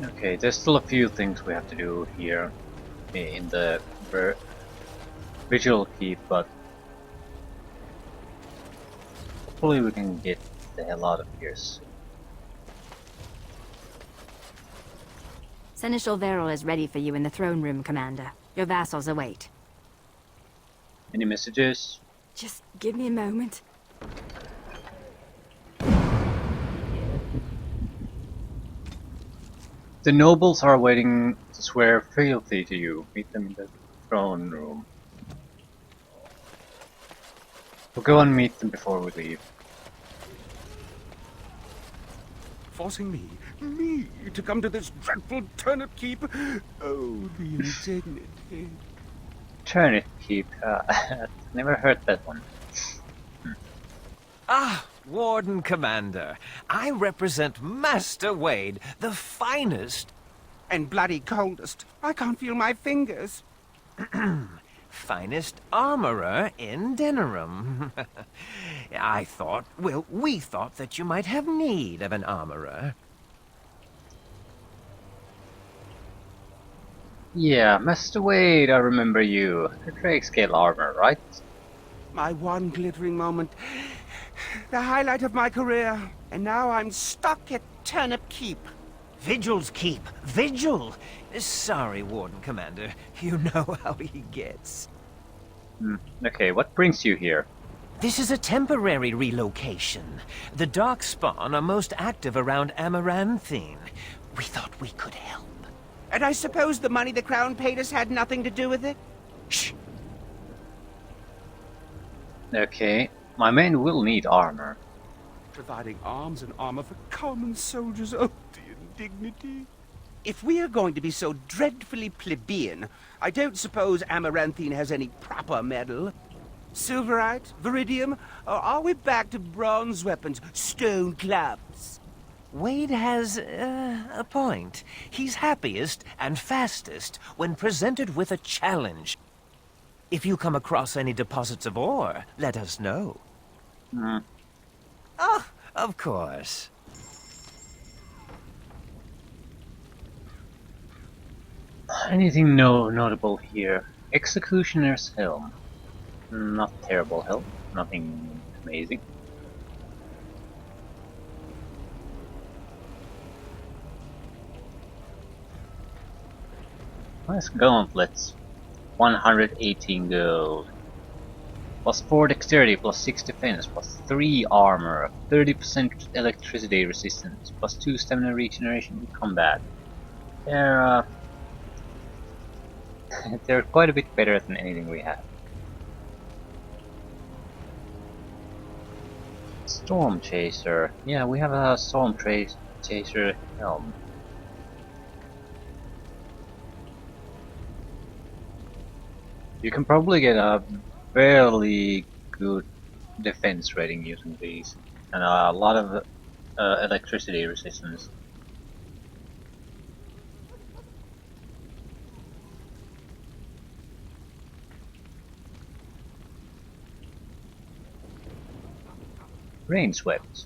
Okay, there's still a few things we have to do here in the visual keep, but hopefully we can get the hell out of here soon. Seneschal Veril is ready for you in the throne room, Commander. Your vassals await. Any messages? Just give me a moment. The nobles are waiting to swear fealty to you. Meet them in the throne room. We'll go and meet them before we leave. Forcing me to come to this dreadful turnip keep? Oh, the indignity. Turnip keep. Never heard that one. Ah, Warden Commander. I represent Master Wade, the finest... And bloody coldest. I can't feel my fingers. finest armorer in Denerim. I thought, well, we thought that you might have need of an armorer. Yeah, Master Wade, I remember you. The Drake scale armor, right? My one glittering moment. The highlight of my career. And now I'm stuck at Turnip Keep. Vigil's Keep. Vigil! Sorry, Warden Commander. You know how he gets. Okay, what brings you here? This is a temporary relocation. The Darkspawn are most active around Amaranthine. We thought we could help. And I suppose the money the Crown paid us had nothing to do with it? Shh! Okay, my men will need armor. Providing arms and armor for common soldiers. Oh, the indignity. If we are going to be so dreadfully plebeian, I don't suppose Amaranthine has any proper metal. Silverite? Viridium? Or are we back to bronze weapons, stone clubs? Wade has a point. He's happiest and fastest when presented with a challenge. If you come across any deposits of ore, let us know. Oh, of course. Anything notable here? Executioner's Helm. Not terrible helm. Nothing amazing. Nice gauntlets. 118 gold. Plus 4 dexterity, plus 6 defense, plus 3 armor, 30% electricity resistance, plus 2 stamina regeneration in combat. They're they're quite a bit better than anything we have. Storm Chaser. Yeah, we have a Storm Chaser helm. You can probably get a fairly good defense rating using these, and a lot of electricity resistance. Rain Swept.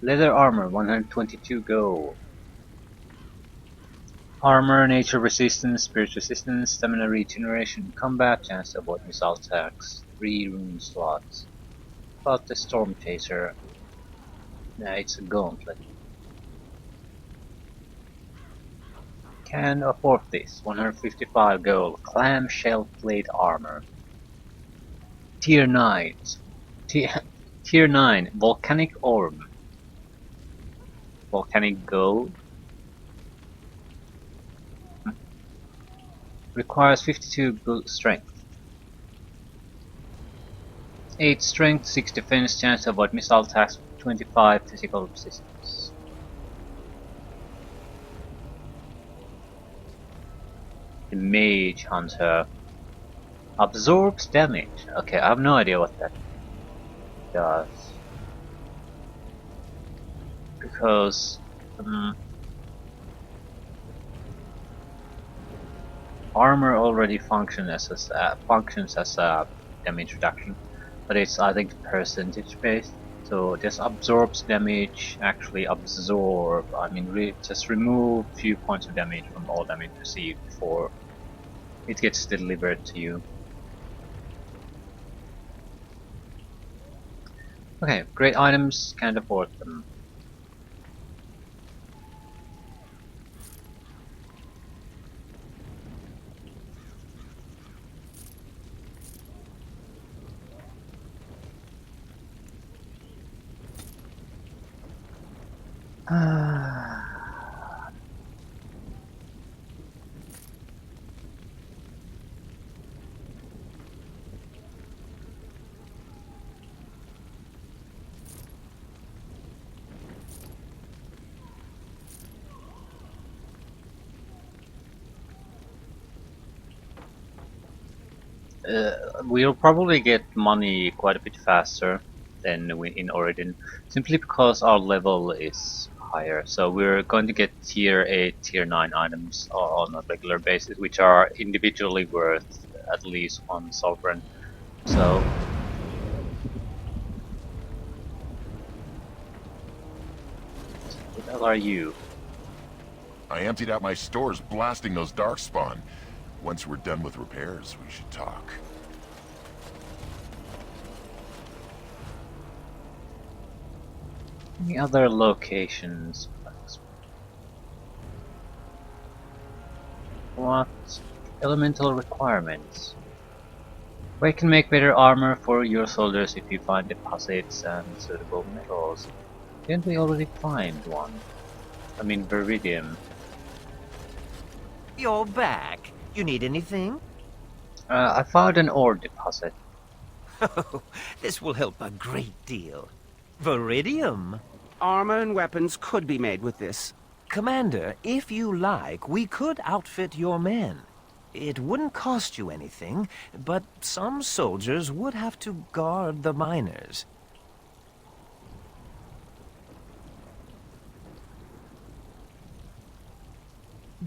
Leather armor, 122 gold. Armor, nature resistance, spirit resistance, stamina regeneration, combat, chance to avoid missile attacks, 3 rune slots. But the Storm Chaser, yeah, it's a gauntlet. Can afford this, 155 gold, clamshell plate armor. Tier 9, Tier 9, volcanic orb. Volcanic gold. Requires 52 strength. 8 strength, 6 defense, chance to avoid missile attacks, 25 physical resistance. The Mage Hunter absorbs damage. Okay, I have no idea what that does. Because armor already functions as a damage reduction, but it's, I think, percentage based, So this absorbs damage, actually absorb, I mean just remove few points of damage from all damage received before it gets delivered to you. Okay, great items, can't afford them. We'll probably get money quite a bit faster than we in Origin, simply because our level is higher. So we're going to get tier 8, tier 9 items on a regular basis, which are individually worth at least 1 sovereign. So what the hell are you? I emptied out my stores blasting those darkspawn. Once we're done with repairs, we should talk. Any other locations? What? Elemental requirements. We can make better armor for your soldiers if you find deposits and suitable metals. Didn't we already find one? I mean Viridium. You're back. You need anything? I found an ore deposit. Oh, this will help a great deal. Viridium. Armor and weapons could be made with this. Commander, if you like, we could outfit your men. It wouldn't cost you anything, but some soldiers would have to guard the miners.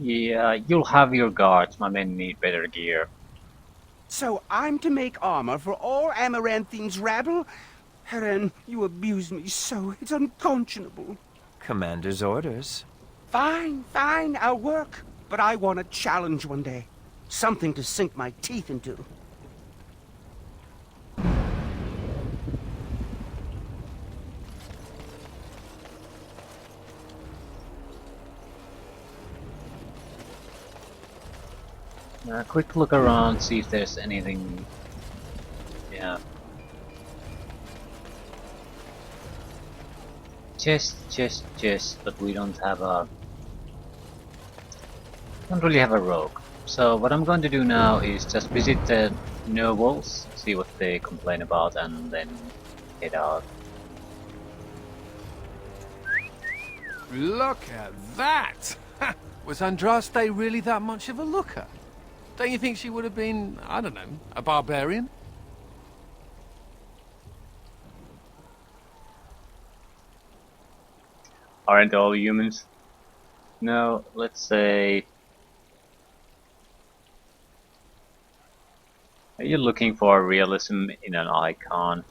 Yeah, you'll have your guards. My men need better gear. So I'm to make armor for all Amaranthine's rabble? Heren, you abuse me so, it's unconscionable. Commander's orders. Fine, fine, I'll work. But I want a challenge one day. Something to sink my teeth into. Quick look around, see if there's anything. Yeah. Chest, but we don't have a. Don't really have a rogue. So what I'm going to do now is just visit the nobles, see what they complain about, and then head out. Look at that! Was Andraste really that much of a looker? Don't you think she would have been, I don't know, a barbarian? Aren't all humans? No, let's say. Are you looking for realism in an icon?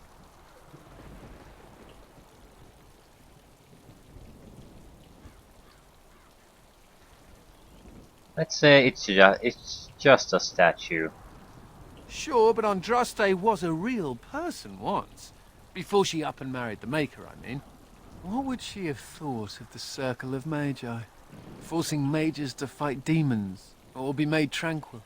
Let's say it's just a statue. Sure, but Andraste was a real person once. Before she up and married the Maker, I mean. What would she have thought of the Circle of Magi? Forcing mages to fight demons, or be made tranquil?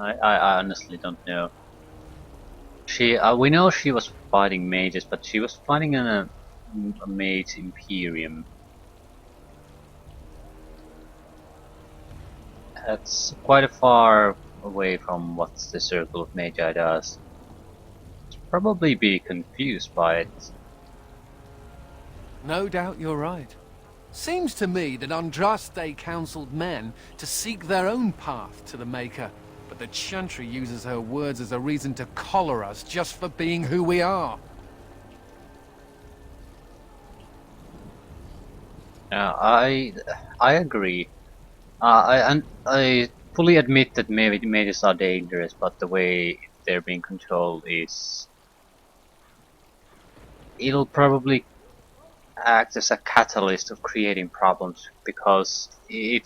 I honestly don't know. We know she was fighting mages, but she was fighting in a mage imperium. That's quite a far away from what the Circle of Magi does. Probably be confused by it. No doubt you're right. Seems to me that Andraste counseled men to seek their own path to the Maker, but the Chantry uses her words as a reason to collar us just for being who we are. I agree. I fully admit that maybe mages are dangerous, but the way they're being controlled is... It'll probably act as a catalyst of creating problems because the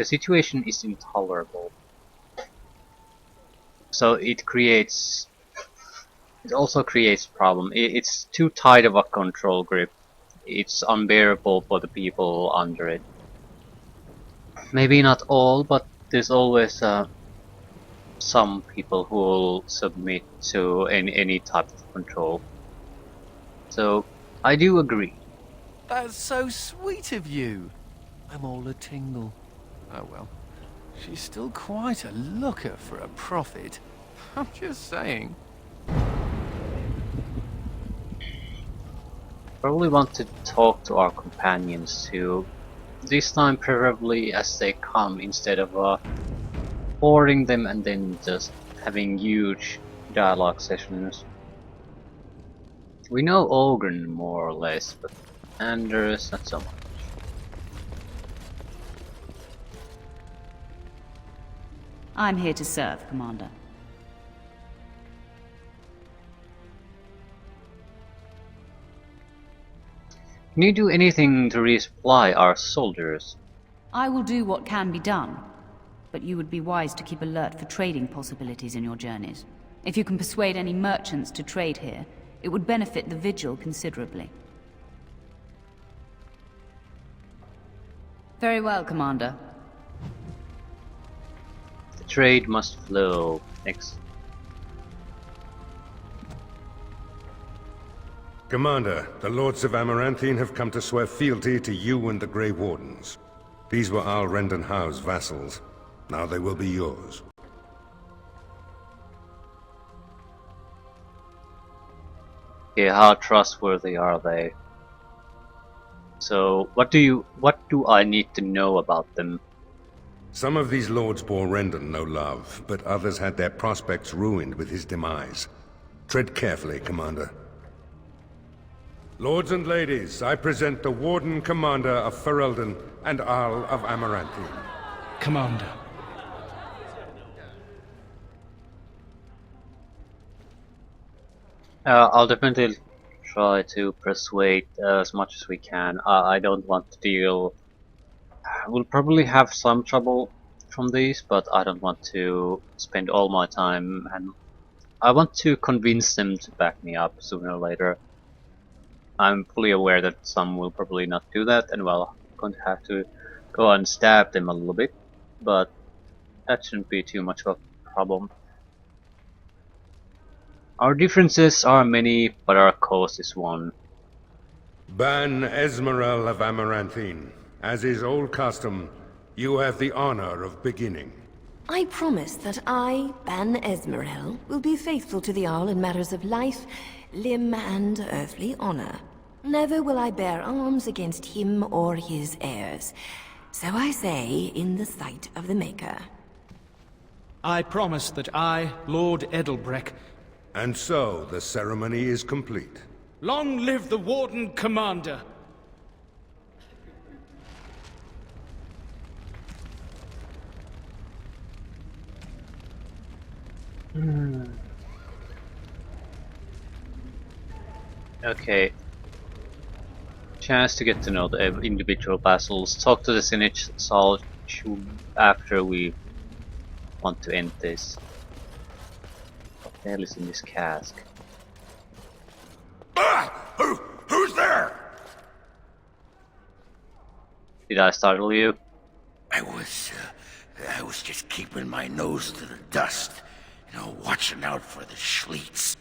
situation is intolerable. So it also creates problem. It's too tight of a control grip. It's unbearable for the people under it. Maybe not all, but there's always some people who will submit to any type of control. So I do agree. That's so sweet of you. I'm all a tingle. Oh well. She's still quite a looker for a prophet. I'm just saying. Probably want to talk to our companions too. This time preferably as they come instead of boarding them and then just having huge dialogue sessions. We know Ogren more or less, but Anders not so much. I'm here to serve, Commander. Can you do anything to resupply our soldiers? I will do what can be done, but you would be wise to keep alert for trading possibilities in your journeys. If you can persuade any merchants to trade here, it would benefit the Vigil considerably. Very well, Commander. The trade must flow. Next. Commander, the Lords of Amaranthine have come to swear fealty to you and the Grey Wardens. These were Al Rendenhau's vassals. Now they will be yours. Okay, how trustworthy are they? So, what do I need to know about them? Some of these lords bore Rendon no love, but others had their prospects ruined with his demise. Tread carefully, Commander. Lords and ladies, I present the Warden Commander of Ferelden and Arl of Amaranthine. Commander. I'll definitely try to persuade as much as we can. I don't want to deal... We'll probably have some trouble from these, but I don't want to spend all my time, and I want to convince them to back me up sooner or later. I'm fully aware that some will probably not do that, and well, I'm going to have to go and stab them a little bit, but that shouldn't be too much of a problem. Our differences are many, but our cause is one. Ban Esmeralda of Amaranthine, as is old custom, you have the honor of beginning. I promise that I, Ban Esmeralda, will be faithful to the Arl in matters of life, limb, and earthly honor. Never will I bear arms against him or his heirs. So I say, in the sight of the Maker. I promise that I, Lord Edelbreck... And so, the ceremony is complete. Long live the Warden Commander! Okay. Chance to get to know the individual vassals. Talk to the Seneschal after we want to end this. What the hell is in this cask? Who's there? Did I startle you? I was just keeping my nose to the dust, watching out for the Schliets.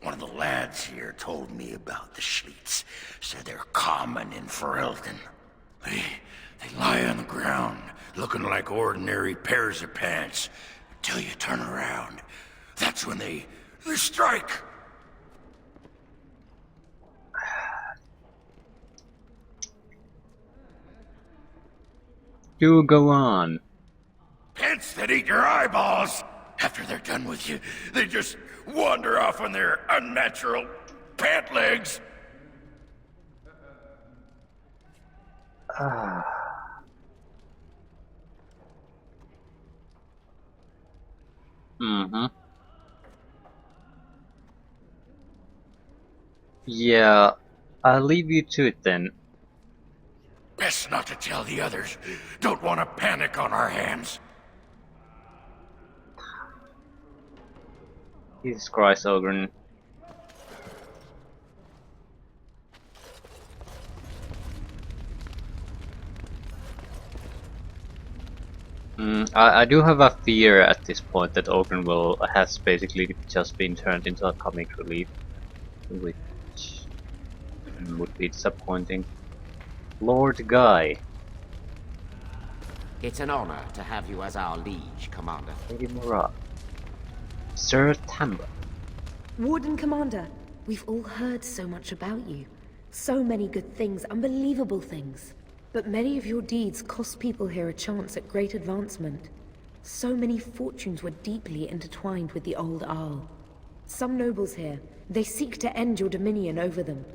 One of the lads here told me about the Schliets. Said they're common in Ferelden. They lie on the ground, looking like ordinary pairs of pants, until you turn around. That's when they strike. Do go on. Pants that eat your eyeballs. After they're done with you, they just wander off on their unnatural pant legs. Mm-hmm. Yeah, I'll leave you to it then. Best not to tell the others. Don't want to panic on our hands. Jesus Christ, Ogren. I do have a fear at this point that Ogren has basically just been turned into a comic relief, which would be disappointing. Lord Guy. It's an honor to have you as our liege, Commander. Lady Murat. Sir Tambra. Warden Commander, we've all heard so much about you. So many good things, unbelievable things. But many of your deeds cost people here a chance at great advancement. So many fortunes were deeply intertwined with the old Arl. Some nobles here, they seek to end your dominion over them.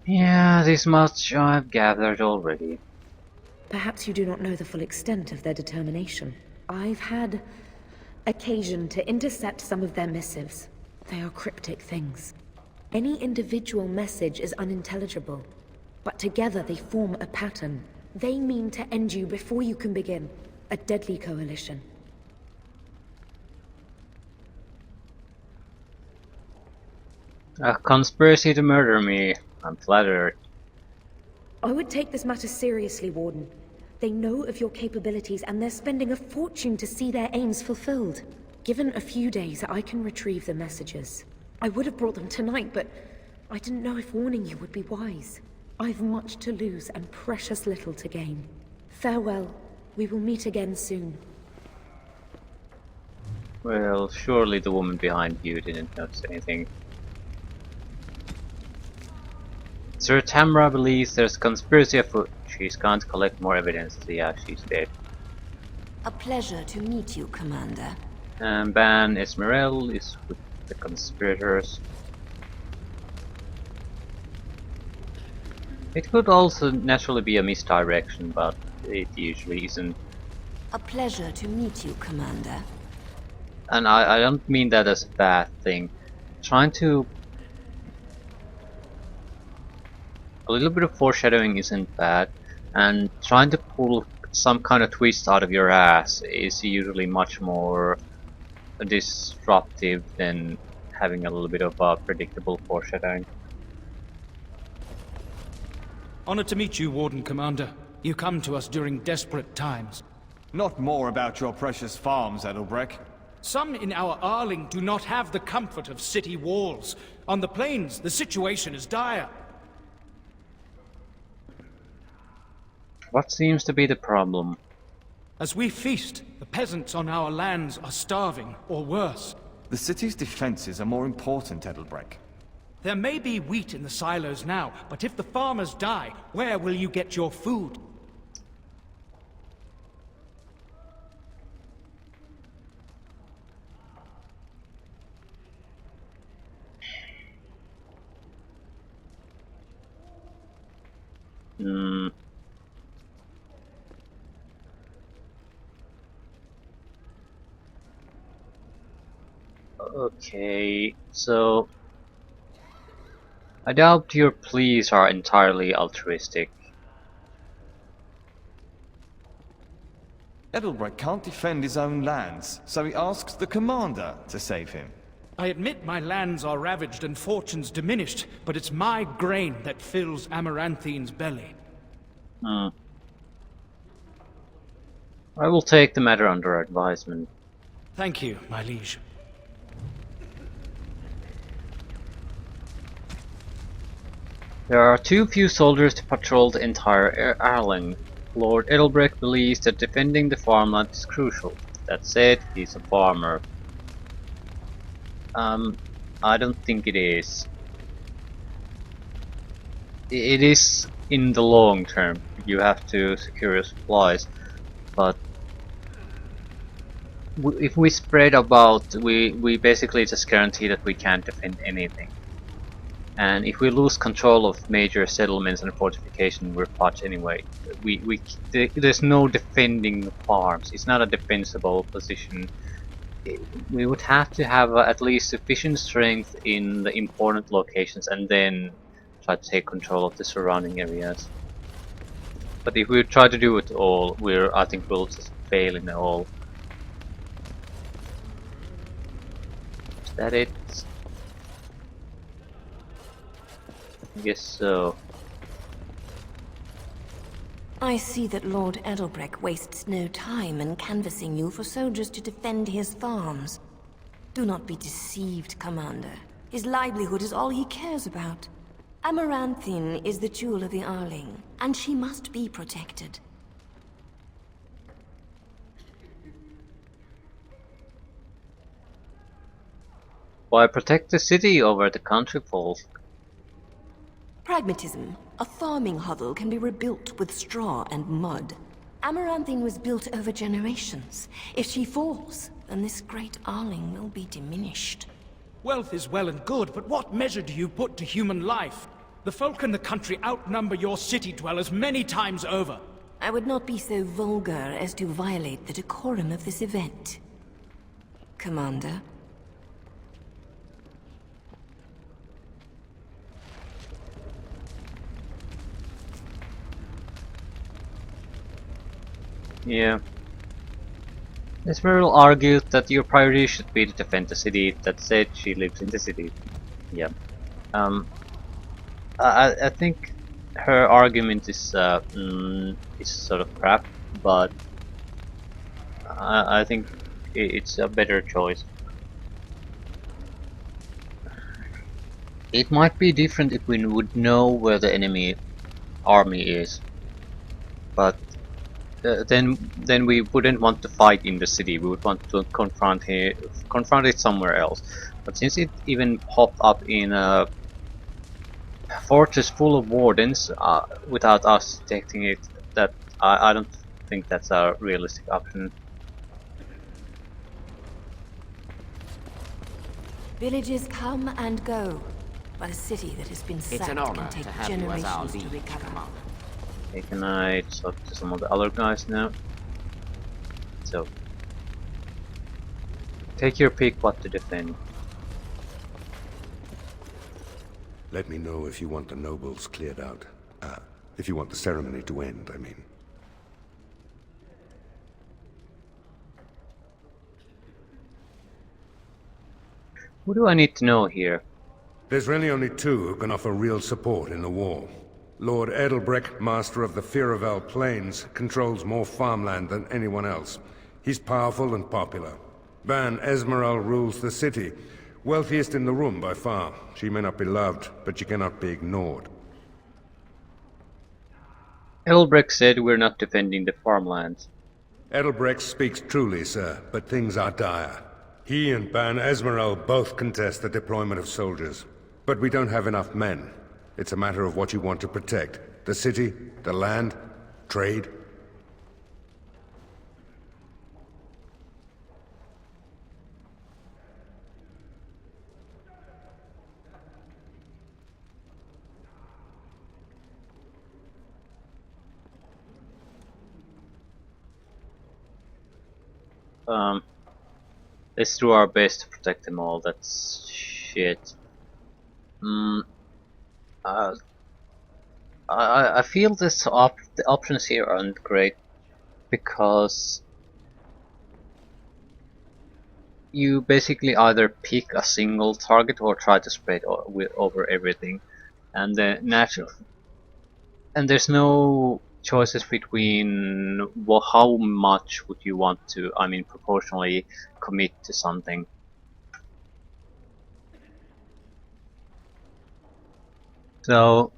Yeah, this much I've gathered already. Perhaps you do not know the full extent of their determination. I've had occasion to intercept some of their missives. They are cryptic things. Any individual message is unintelligible, but together they form a pattern. They mean to end you before you can begin. A deadly coalition. A conspiracy to murder me. I'm flattered. I would take this matter seriously, Warden. They know of your capabilities and they're spending a fortune to see their aims fulfilled. Given a few days, I can retrieve the messages. I would have brought them tonight, but I didn't know if warning you would be wise. I've much to lose and precious little to gain. Farewell. We will meet again soon. Well, surely the woman behind you didn't notice anything. Sir Tamra believes there's a conspiracy afoot. She's going to collect more evidence. Yeah, she's dead. A pleasure to meet you, Commander. And Ban Esmerel is with the conspirators. It could also naturally be a misdirection, but it usually isn't. A pleasure to meet you, Commander. And I don't mean that as a bad thing. Trying to... A little bit of foreshadowing isn't bad, and trying to pull some kind of twist out of your ass is usually much more disruptive than having a little bit of predictable foreshadowing. Honored to meet you, Warden Commander. You come to us during desperate times. Not more about your precious farms, Edelbreck. Some in our Arling do not have the comfort of city walls. On the plains, the situation is dire. What seems to be the problem? As we feast, the peasants on our lands are starving, or worse. The city's defenses are more important, Edelbreck. There may be wheat in the silos now, but if the farmers die, where will you get your food? Okay, so I doubt your pleas are entirely altruistic. Edelbreck can't defend his own lands, so he asks the commander to save him. I admit my lands are ravaged and fortunes diminished, but it's my grain that fills Amaranthine's belly. I will take the matter under advisement. Thank you, my liege. There are too few soldiers to patrol the entire Arling. Lord Edelbreck believes that defending the farmland is crucial. That said, he's a farmer. I don't think it is. It is in the long term. You have to secure your supplies, but if we spread about, we basically just guarantee that we can't defend anything. And if we lose control of major settlements and fortification, we're fucked anyway. There's no defending farms. It's not a defensible position. We would have to have at least sufficient strength in the important locations and then try to take control of the surrounding areas. But if we try to do it all, I think we'll just fail in it all. Is that it? I guess so. I see that Lord Edelbreck wastes no time in canvassing you for soldiers to defend his farms. Do not be deceived, Commander. His livelihood is all he cares about. Amaranthine is the jewel of the Arling, and she must be protected. Why protect the city over the country folk? Pragmatism. A farming hovel can be rebuilt with straw and mud. Amaranthine was built over generations. If she falls, then this great Arling will be diminished. Wealth is well and good, but what measure do you put to human life? The folk in the country outnumber your city dwellers many times over. I would not be so vulgar as to violate the decorum of this event. Commander? Yeah. Esmeralda argued that your priority should be to defend the city. That said, she lives in the city. Yeah. I think her argument is sort of crap, but I think it's a better choice. It might be different if we would know where the enemy army is, but then we wouldn't want to fight in the city. We would want to confront it somewhere else. But since it even popped up in a fortress full of wardens without us detecting it, that I don't think that's a realistic option. Villages come and go, but a city that has been sacked can take generations to recover. Okay, can I talk to some of the other guys now? So, take your pick what to defend. Let me know if you want the nobles cleared out. If you want the ceremony to end, I mean. What do I need to know here? There's really only two who can offer real support in the war. Lord Edelbreck, master of the Firavel Plains, controls more farmland than anyone else. He's powerful and popular. Ban Esmeralda rules the city. Wealthiest in the room by far. She may not be loved, but she cannot be ignored. Edelbreck said we're not defending the farmlands. Edelbreck speaks truly, sir, but things are dire. He and Ban Esmeralda both contest the deployment of soldiers. But we don't have enough men. It's a matter of what you want to protect. The city, the land, trade. Let's do our best to protect them all. That's shit. I feel the options here aren't great because you basically either pick a single target or try to spread over everything, and there's no choices between how much would you want to, I mean, proportionally commit to something. So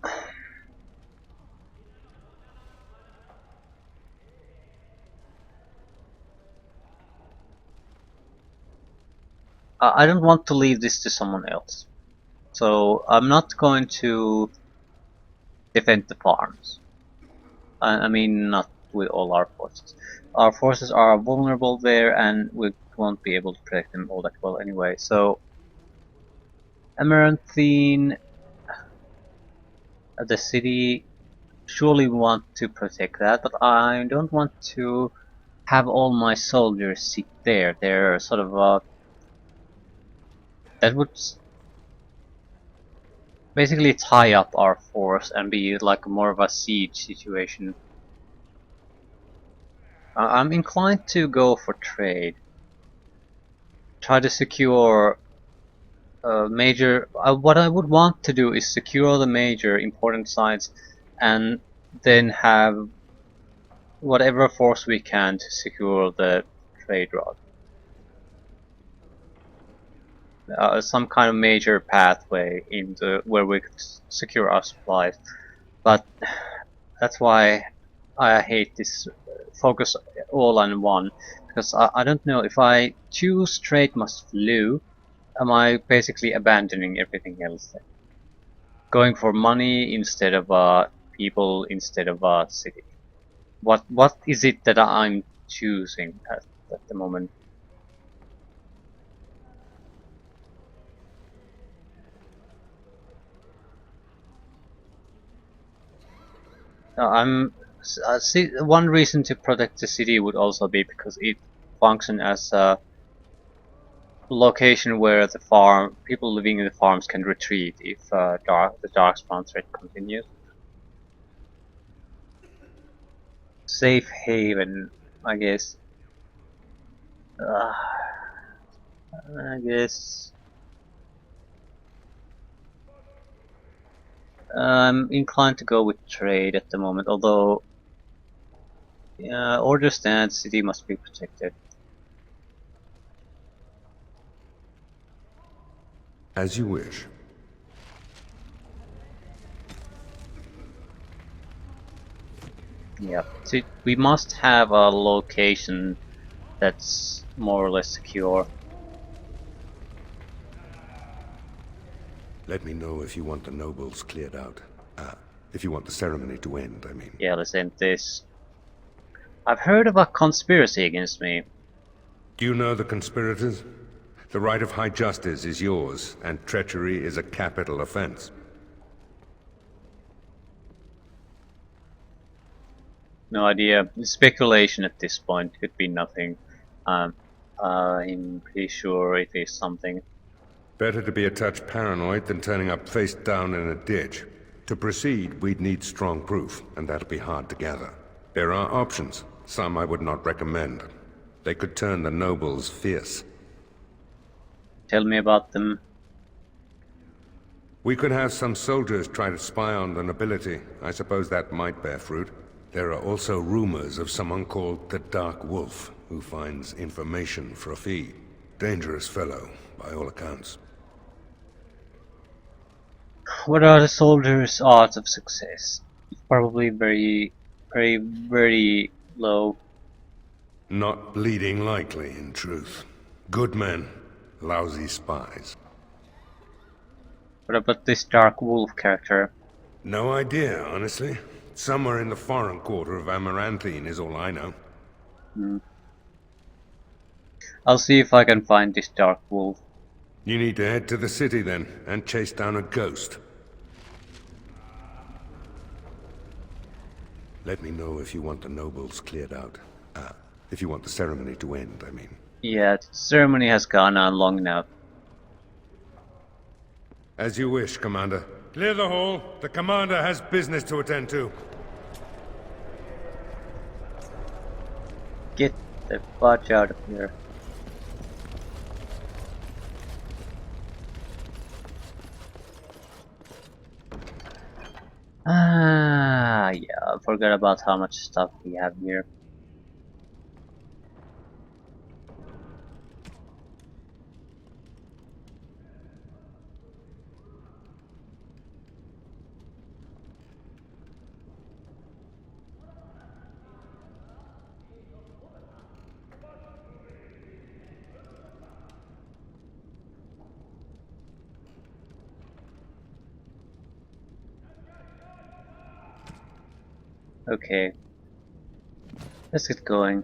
I don't want to leave this to someone else. So I'm not going to defend the farms. I mean, not with all our forces. Our forces are vulnerable there, and we won't be able to protect them all that well anyway. So Amaranthine, The city surely want to protect that, but I don't want to have all my soldiers sit there. They're sort of that would basically tie up our force and be like more of a siege situation. I'm inclined to go for trade. Try to secure what I would want to do is secure the major important sites and then have whatever force we can to secure the trade route. Some kind of major pathway into where we could secure our supplies. But that's why I hate this focus all on one, because I don't know if I choose trade must flew, am I basically abandoning everything else then? Going for money instead of people instead of city. What is it that I'm choosing at the moment? One reason to protect the city would also be because it functions as a location where the people living in the farms can retreat if the Darkspawn threat continues. Safe haven, I guess. I'm inclined to go with trade at the moment, although order stands, city must be protected. As you wish. Yeah, so we must have a location that's more or less secure. Let me know if you want the nobles cleared out. If you want the ceremony to end, I mean. Yeah, let's end this. I've heard of a conspiracy against me. Do you know the conspirators? The right of high justice is yours, and treachery is a capital offense. No idea. Speculation at this point. Could be nothing. I'm pretty sure it is something. Better to be a touch paranoid than turning up face down in a ditch. To proceed, we'd need strong proof, and that'll be hard to gather. There are options. Some I would not recommend. They could turn the nobles fierce. Tell me about them. We could have some soldiers try to spy on the nobility. I suppose that might bear fruit. There are also rumors of someone called the Dark Wolf, who finds information for a fee. Dangerous fellow, by all accounts. What are the soldiers' odds of success? Probably very, very, very low. Not bleeding likely, in truth. Good men, lousy spies. What about this Dark Wolf character? No idea, honestly. Somewhere in the foreign quarter of Amaranthine is all I know. I'll see if I can find this Dark Wolf. You need to head to the city then, and chase down a ghost. Let me know if you want the nobles cleared out. If you want the ceremony to end, I mean. Yeah, the ceremony has gone on long enough. As you wish, Commander. Clear the hall. The Commander has business to attend to. Get the fudge out of here. Yeah, I forgot about how much stuff we have here. Okay, let's get going.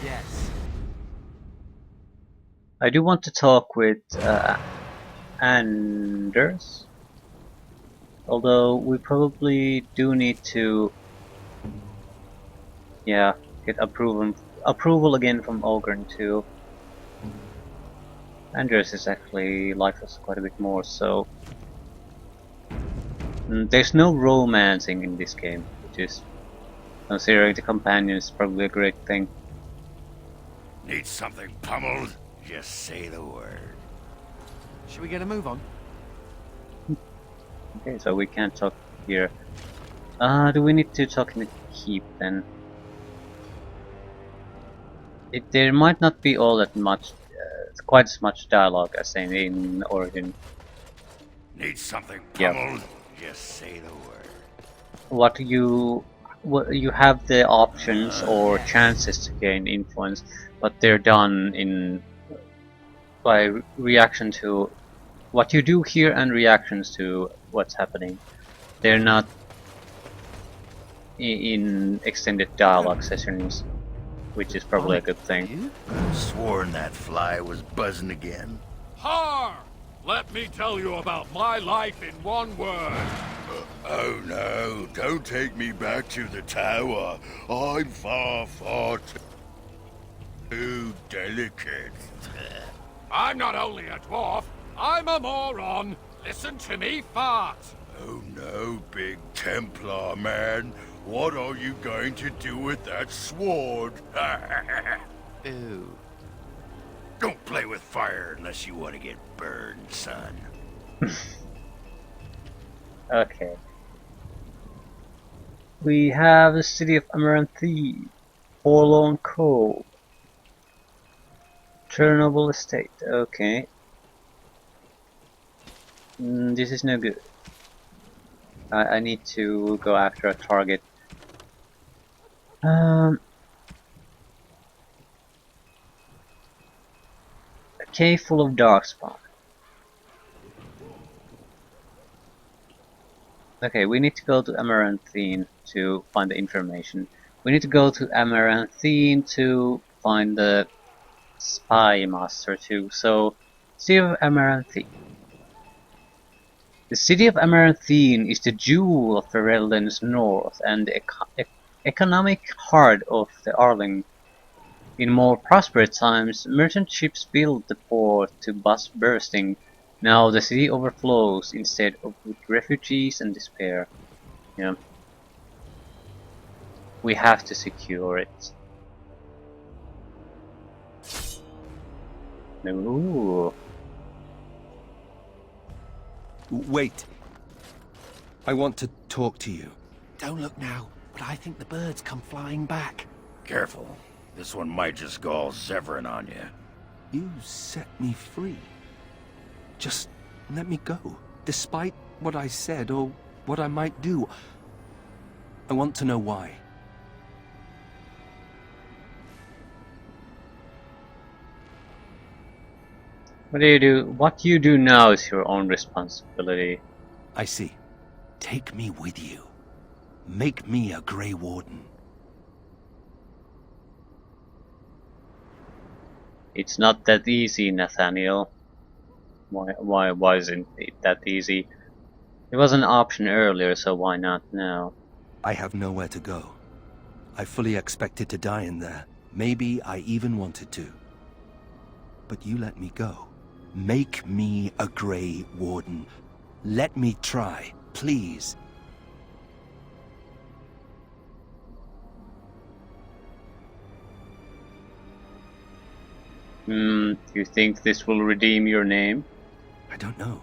Yes. I do want to talk with Anders, although we probably do need to, yeah, get approval again from Ogren too. Anders is actually like us quite a bit more, so there's no romancing in this game, which is, considering the companion, is probably a great thing. Need something pummeled? Just say the word. Should we get a move on? Okay, so we can't talk here. Do we need to talk in the keep then? There might not be all that much, quite as much dialogue as in Origin. Need something pummeled? Just say the word. You have the options or chances to gain influence, but they're done by reaction to what you do here and reactions to what's happening. They're not in extended dialogue sessions, which is probably a good thing. Sworn that fly was buzzing again. Har! Let me tell you about my life in one word. Oh no, don't take me back to the tower. I'm far, far too delicate. I'm not only a dwarf, I'm a moron. Listen to me fart. Oh no, big Templar man. What are you going to do with that sword? Ew. Don't play with fire unless you want to get burned, son. Okay. We have the city of Amaranthi, Forlorn Cove, Chernobyl Estate. Okay. This is no good. I need to go after a target. A cave full of darkspawn. Okay, we need to go to Amaranthine to find the information. We need to go to Amaranthine to find the Spy Master too. So, City of Amaranthine. The city of Amaranthine is the jewel of Ferelden's north and the economic heart of the Arling. In more prosperous times, merchant ships filled the port to bust bursting. Now the city overflows instead of with refugees and despair. Yeah. We have to secure it. Ooh. Wait. I want to talk to you. Don't look now, but I think the birds come flying back. Careful. This one might just go all Zevran on you. You set me free. Just let me go. Despite what I said or what I might do. I want to know why. What you do now is your own responsibility. I see. Take me with you. Make me a Grey Warden. It's not that easy, Nathaniel. Why isn't it that easy? It was an option earlier, so why not now? I have nowhere to go. I fully expected to die in there. Maybe I even wanted to. But you let me go. Make me a Grey Warden. Let me try, please. You think this will redeem your name? I don't know.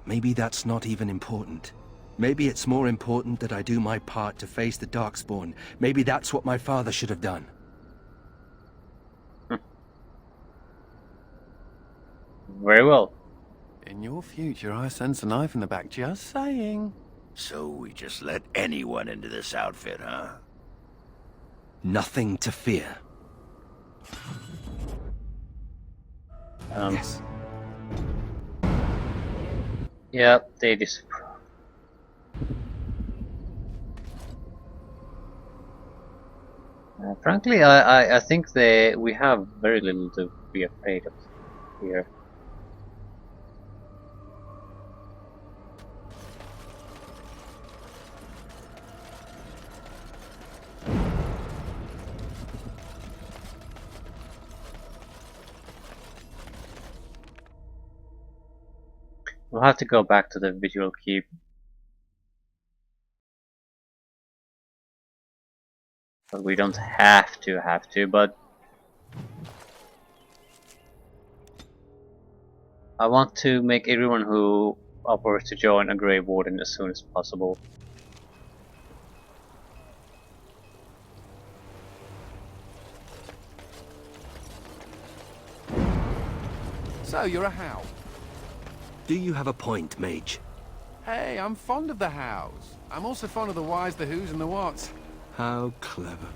Maybe that's not even important. Maybe it's more important that I do my part to face the Darkspawn. Maybe that's what my father should have done. Very well. In your future, I sense a knife in the back, just saying. So we just let anyone into this outfit, huh? Nothing to fear. Yes. Yeah, they disapprove. Frankly, I think we have very little to be afraid of. here. We'll have to go back to the visual keep. But we don't have to, but I want to make everyone who offers to join a Grey Warden as soon as possible. So, you're a Howe? Do you have a point, Mage? Hey, I'm fond of the Hows. I'm also fond of the whys, the whos, and the whats. How clever.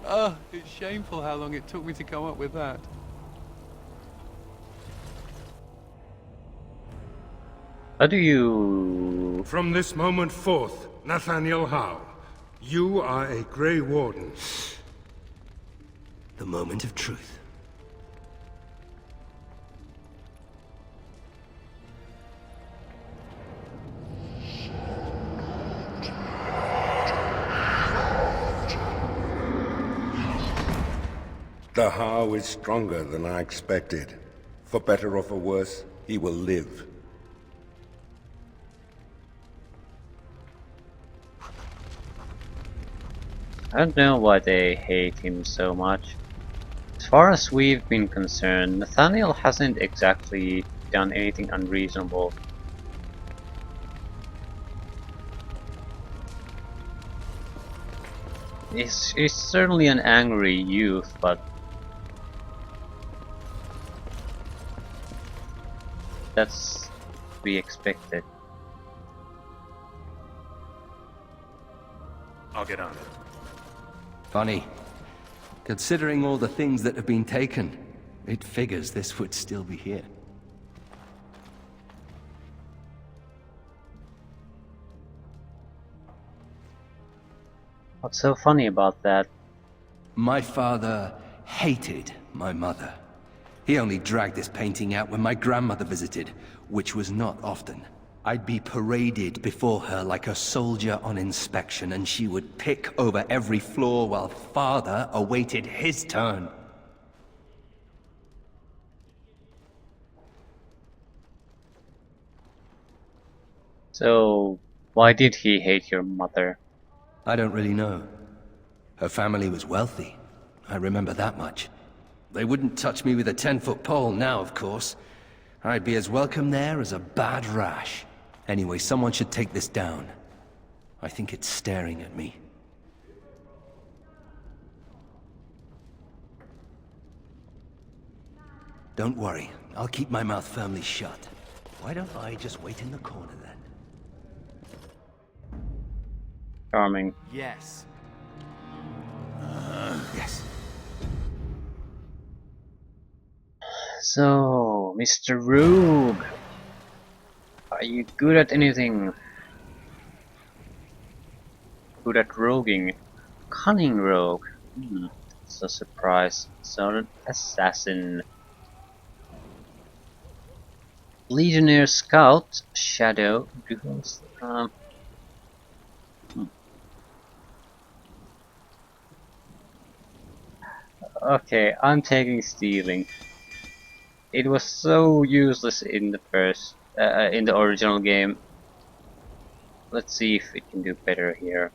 Oh, it's shameful how long it took me to come up with that. How do you... From this moment forth, Nathaniel Howe, you are a Grey Warden. The moment of truth. The Howe is stronger than I expected. For better or for worse, he will live. I don't know why they hate him so much. As far as we've been concerned, Nathaniel hasn't exactly done anything unreasonable. He's certainly an angry youth, but that's to be expected. I'll get on it. Funny. Considering all the things that have been taken, it figures this would still be here. What's so funny about that? My father hated my mother. He only dragged this painting out when my grandmother visited, which was not often. I'd be paraded before her like a soldier on inspection, and she would pick over every floor while father awaited his turn. So, why did he hate your mother? I don't really know. Her family was wealthy. I remember that much. They wouldn't touch me with a 10-foot pole now, of course. I'd be as welcome there as a bad rash. Anyway, someone should take this down. I think it's staring at me. Don't worry. I'll keep my mouth firmly shut. Why don't I just wait in the corner then? Charming. Yes. Yes. So, Mr. Rogue, are you good at anything? Good at roguing? Cunning rogue? It's a surprise. So, an assassin. Legionnaire scout, shadow, duels. Okay, I'm taking stealing. It was so useless in the in the original game. Let's see if it can do better here.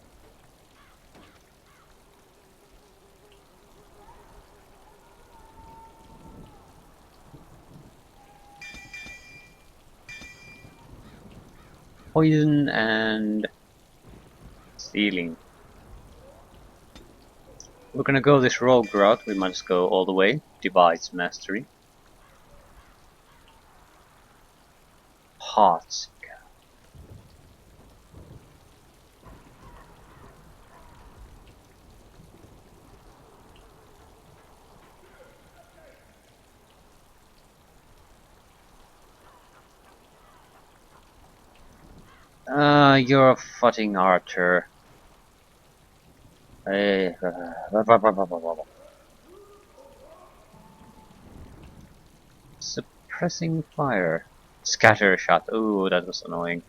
Poison and stealing. We're gonna go this rogue route, we might just go all the way. Device mastery. Heartseeker. You're a fucking archer. Suppressing fire. Scatter shot. Ooh, that was annoying.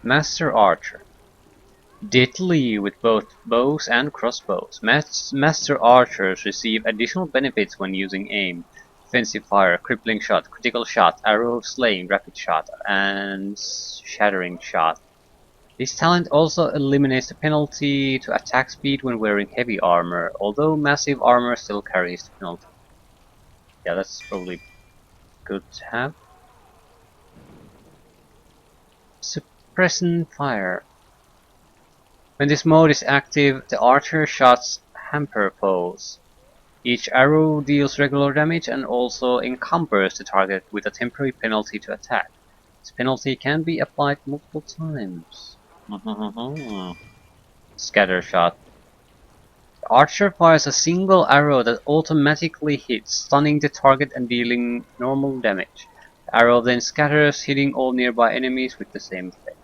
Master Archer. Deadly with both bows and crossbows. Master Archers receive additional benefits when using aim. Defensive fire, crippling shot, critical shot, arrow of slaying, rapid shot, and shattering shot. This talent also eliminates the penalty to attack speed when wearing heavy armor, although massive armor still carries the penalty. Yeah, that's probably good to have. Suppressing fire. When this mode is active, the archer shots hamper foes. Each arrow deals regular damage and also encumbers the target with a temporary penalty to attack. This penalty can be applied multiple times. Scatter shot. The archer fires a single arrow that automatically hits, stunning the target and dealing normal damage. The arrow then scatters, hitting all nearby enemies with the same effect.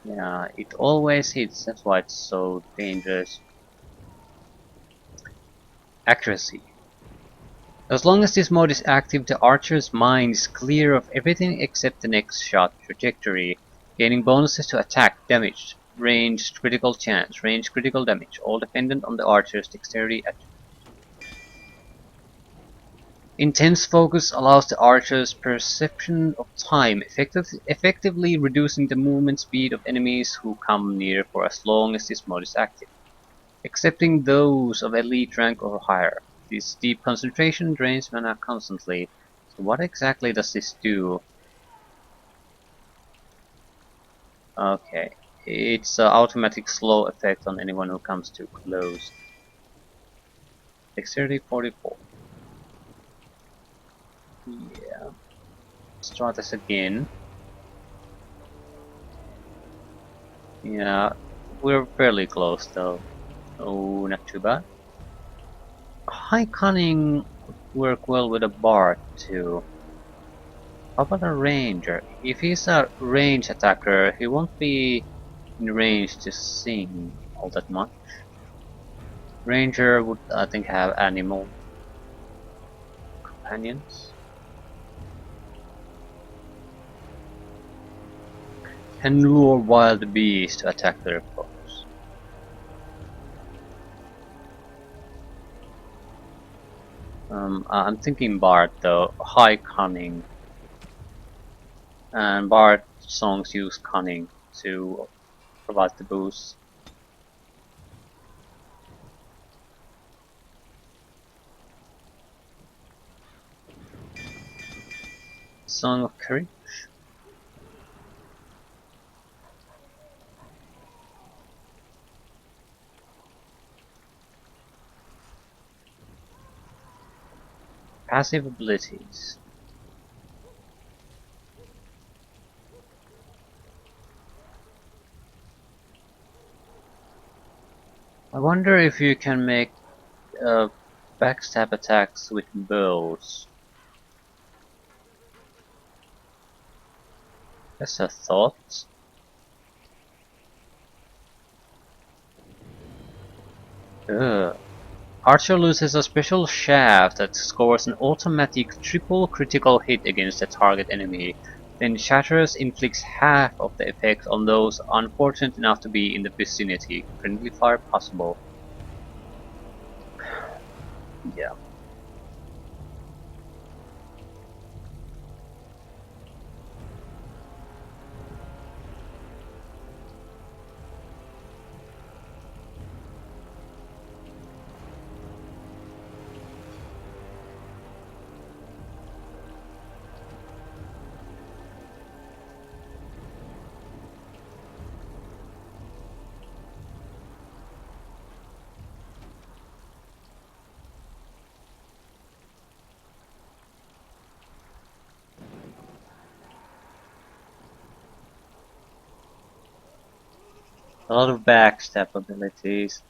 Yeah, it always hits, that's why it's so dangerous. Accuracy. As long as this mode is active, the archer's mind is clear of everything except the next shot trajectory, gaining bonuses to attack, damage, ranged critical chance, ranged critical damage, all dependent on the archer's dexterity attribute. Intense focus allows the archer's perception of time, effectively reducing the movement speed of enemies who come near for as long as this mode is active, excepting those of elite rank or higher. This deep concentration drains mana constantly. So what exactly does this do? Okay, it's an automatic slow effect on anyone who comes too close. Dexterity 44. Yeah. Let's try this again. Yeah, we're fairly close though. Oh, not too bad. High cunning would work well with a bard too. How about a ranger? If he's a range attacker, he won't be in range to sing all that much. Ranger would, I think, have animal companions. And lure wild beasts to attack their foes. I'm thinking bard though. High cunning. And bard songs use cunning to provide the boost. Song of Courage. Passive abilities. I wonder if you can make backstab attacks with bows. That's a thought. Ugh. Archer loses a special shaft that scores an automatic triple critical hit against a target enemy, then shatters inflicts half of the effect on those unfortunate enough to be in the vicinity. Friendly fire possible. Yeah. A lot of backstab abilities.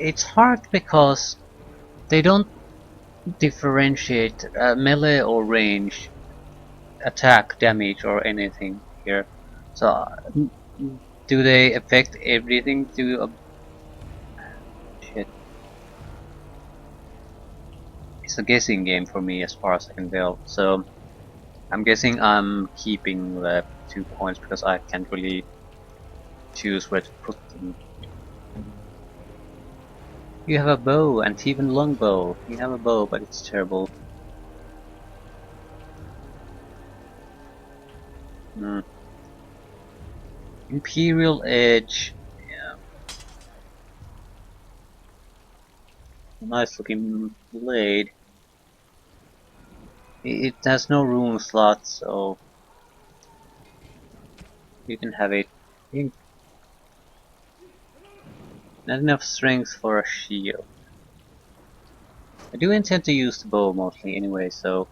it's hard because they don't differentiate melee or range, attack, damage, or anything here. So, do they affect everything to shit. It's a guessing game for me as far as I can tell. So, I'm guessing I'm keeping the 2 points because I can't really choose where to put them. You have a bow, and even longbow. You have a bow, but it's terrible. Imperial Edge. Yeah. Nice looking blade. It has no rune slot, so you can have it. Not enough strength for a shield. I do intend to use the bow mostly anyway, so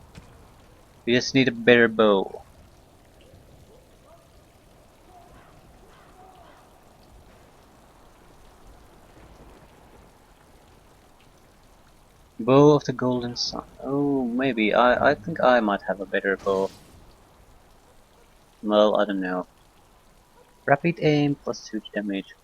we just need a better bow. Bow of the Golden Sun. Oh, maybe. I think I might have a better bow. Well, I don't know. Rapid aim plus 2 damage.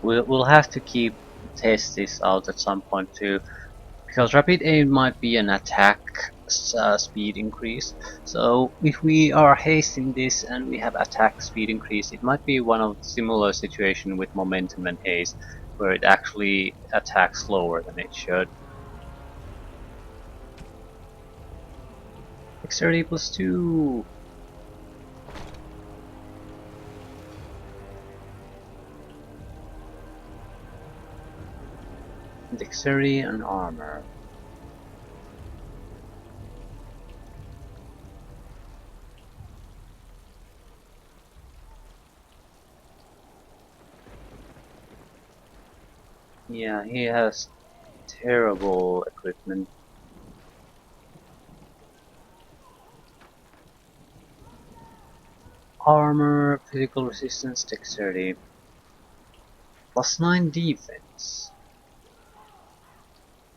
We'll have to test this out at some point too, because rapid aim might be an attack speed increase. So if we are hasting this and we have attack speed increase, it might be one of similar situation with momentum and haste, where it actually attacks slower than it should. Dexterity plus 2. Dexterity and armor. Yeah, he has terrible equipment. Armor, physical resistance, dexterity. Plus 9 defense.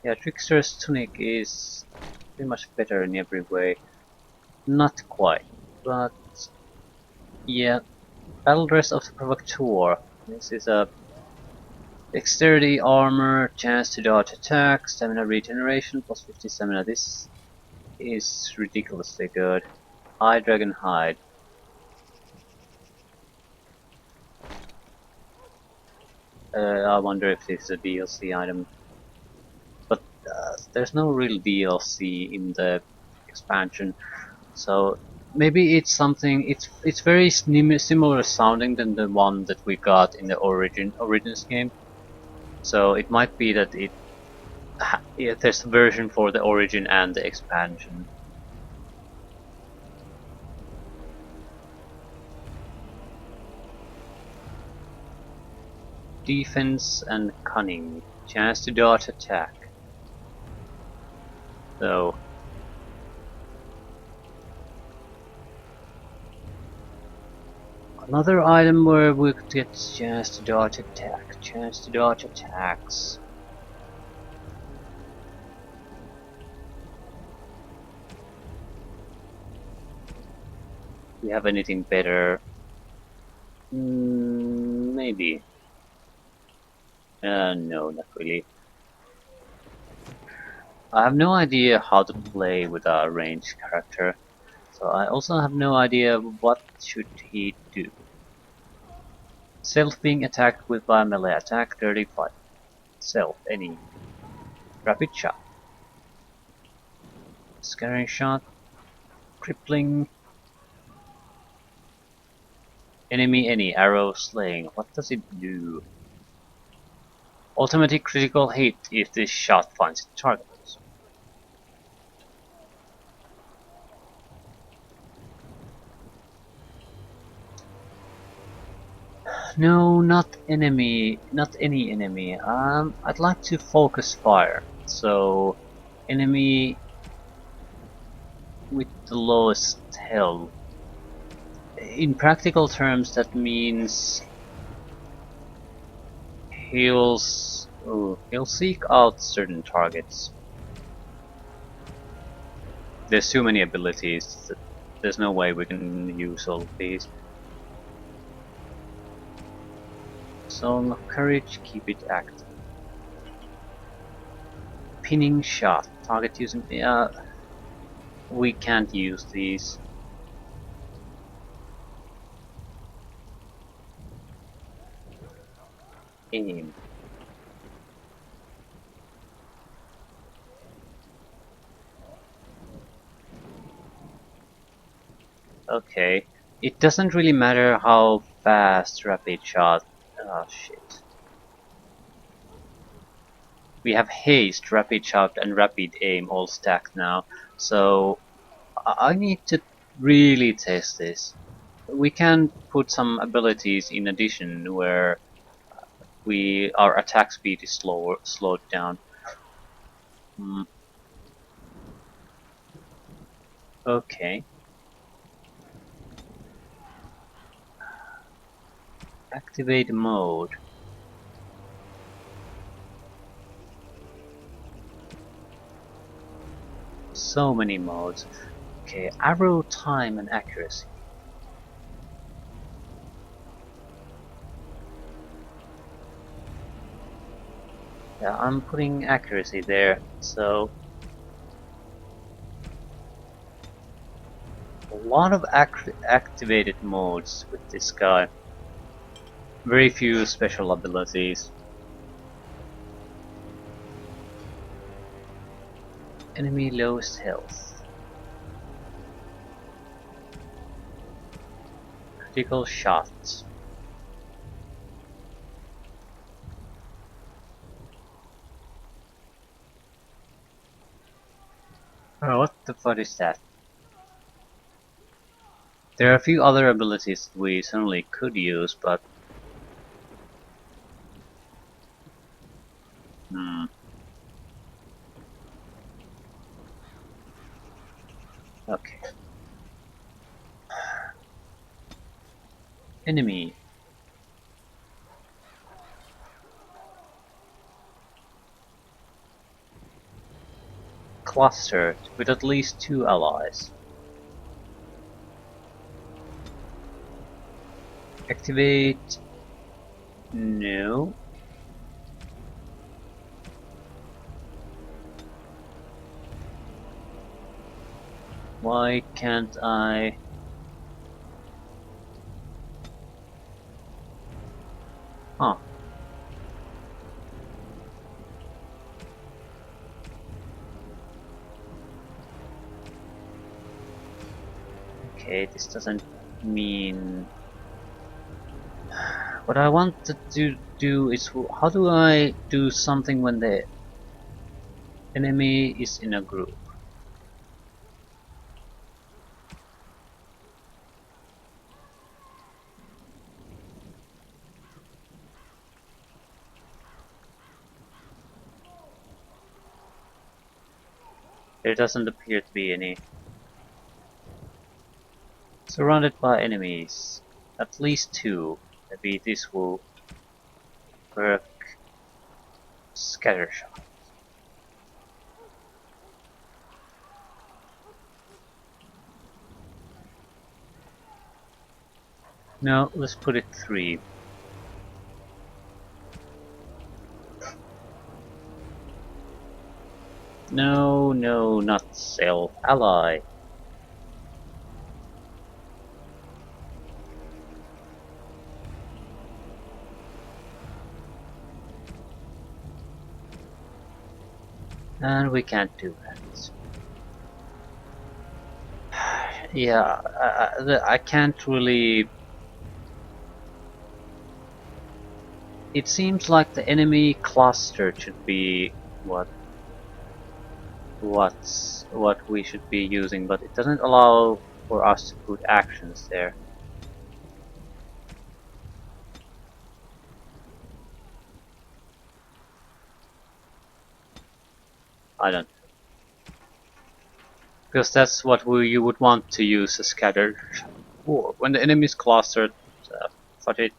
Yeah, Trickster's tunic is pretty much better in every way. Not quite, but yeah. Battle dress of the Provocateur. This is a dexterity, armor, chance to dodge attack, stamina regeneration, plus 50 stamina. This is ridiculously good. Eye Dragon Hide. I wonder if this is a DLC item. But there's no real DLC in the expansion, so maybe it's something. It's very similar sounding than the one that we got in the Origins game. So it might be that there's a version for the Origin and the expansion. Defense and cunning. Chance to dodge attack. So another item where we could get chance to dodge attack. Chance to dodge attacks. Do you have anything better? Maybe. No, not really. I have no idea how to play with a ranged character, so I also have no idea what should he do. Self being attacked with by melee attack 35. Self any. Rapid shot. Scattering shot. Crippling. Enemy any. Arrow slaying. What does it do? Automatic critical hit if this shot finds its target. No, not enemy, not any enemy. I'd like to focus fire. So, enemy with the lowest health. In practical terms, that means he'll seek out certain targets. There's too many abilities that there's no way we can use all of these. Song of Courage, keep it active. Pinning shot, target using... we can't use these. Aim. Okay, it doesn't really matter how fast rapid shot. Oh shit. We have haste, rapid shot, and rapid aim all stacked now, so I need to really test this. We can put some abilities in addition where our attack speed is slowed down. Okay. Activate mode. So many modes. Okay, arrow time and accuracy. Yeah, I'm putting accuracy there, so a lot of activated modes with this guy. Very few special abilities. Enemy lowest health. Critical shots. Oh, what the fuck is that? There are a few other abilities we certainly could use, but... Okay. Enemy. Clustered with at least 2 allies. Activate... No. Why can't I... Huh. Okay, this doesn't mean... What I want to do is... How do I do something when the enemy is in a group? There doesn't appear to be any. Surrounded by enemies. At least 2. Maybe this will work. Scatter shot. No, let's put it 3. No, no, not self. Ally. And we can't do that. Yeah, I can't really... It seems like the enemy cluster should be what we should be using, but it doesn't allow for us to put actions there. I don't. Because that's what you would want to use a scattered war. When the enemy is clustered, fuck it.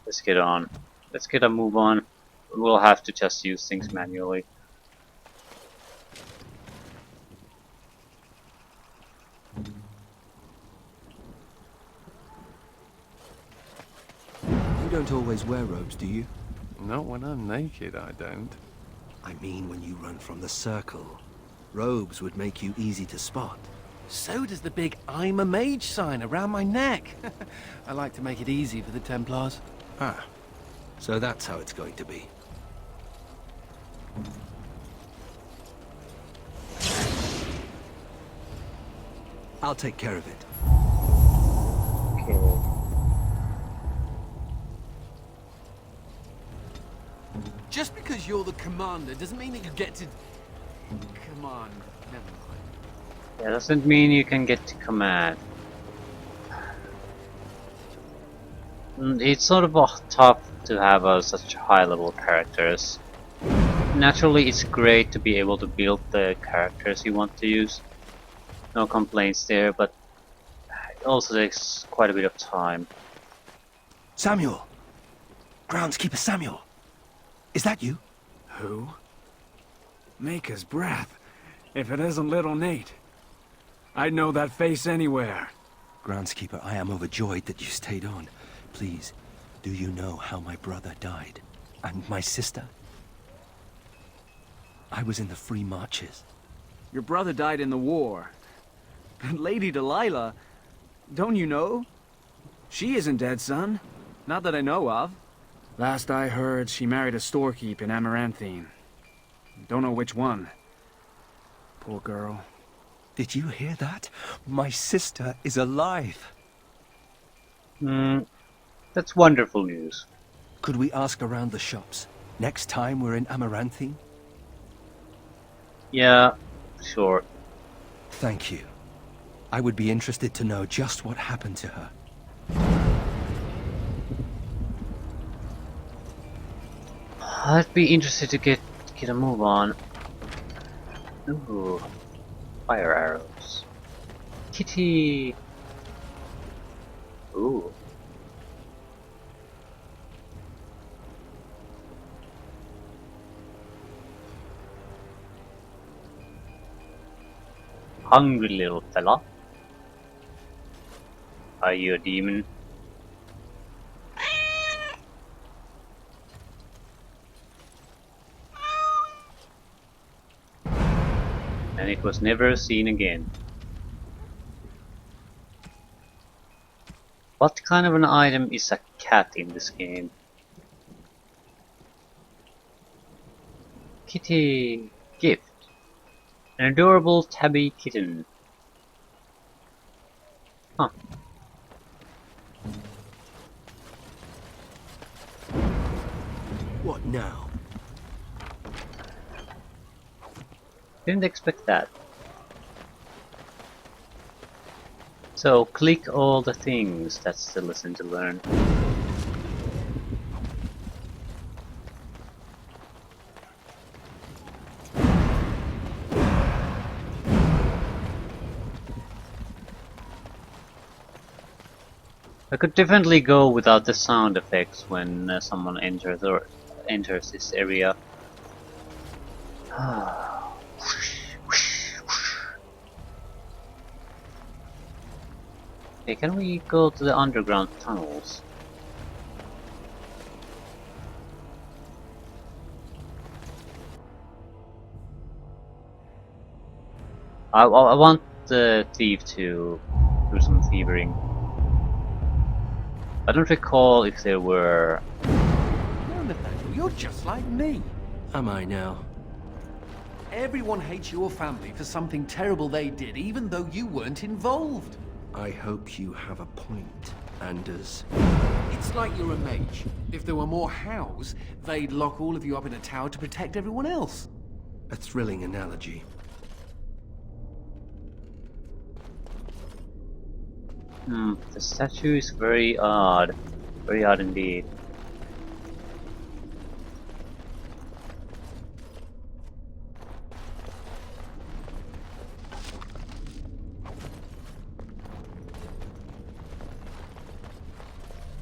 Let's get on. Let's get a move on. We'll have to just use things manually. You don't always wear robes, do you? Not when I'm naked, I don't. I mean when you run from the circle. Robes would make you easy to spot. So does the big I'm a mage sign around my neck. I like to make it easy for the Templars. Ah, so that's how it's going to be. I'll take care of it. Okay. Just because you're the commander doesn't mean that you get to... Command. Never mind. Yeah, doesn't mean you can get to command. It's sort of tough to have such high level characters. Naturally, it's great to be able to build the characters you want to use. No complaints there, but it also takes quite a bit of time. Samuel! Groundskeeper Samuel! Is that you? Who? Maker's breath. If it isn't little Nate. I'd know that face anywhere. Groundskeeper, I am overjoyed that you stayed on. Please, do you know how my brother died? And my sister? I was in the Free Marches. Your brother died in the war. And Lady Delilah, don't you know? She isn't dead, son. Not that I know of. Last I heard, she married a storekeep in Amaranthine. Don't know which one. Poor girl. Did you hear that? My sister is alive. That's wonderful news. Could we ask around the shops next time we're in Amaranthine? Yeah, sure. Thank you. I would be interested to know just what happened to her. I'd be interested to get a move on. Ooh, fire arrows. Kitty. Ooh. Hungry little fella. Are you a demon? And it was never seen again. What kind of an item is a cat in this game? Kitty gift. An adorable tabby kitten. Huh. What now? Didn't expect that. So click all the things. That's the lesson to learn. I could definitely go without the sound effects when someone enters this area. Okay, can we go to the underground tunnels? I want the thief to do some thieving. I don't recall if there were... No, Nathaniel, you're just like me. Am I now? Everyone hates your family for something terrible they did, even though you weren't involved. I hope you have a point, Anders. It's like you're a mage. If there were more hows, they'd lock all of you up in a tower to protect everyone else. A thrilling analogy. The statue is very odd. Very odd indeed.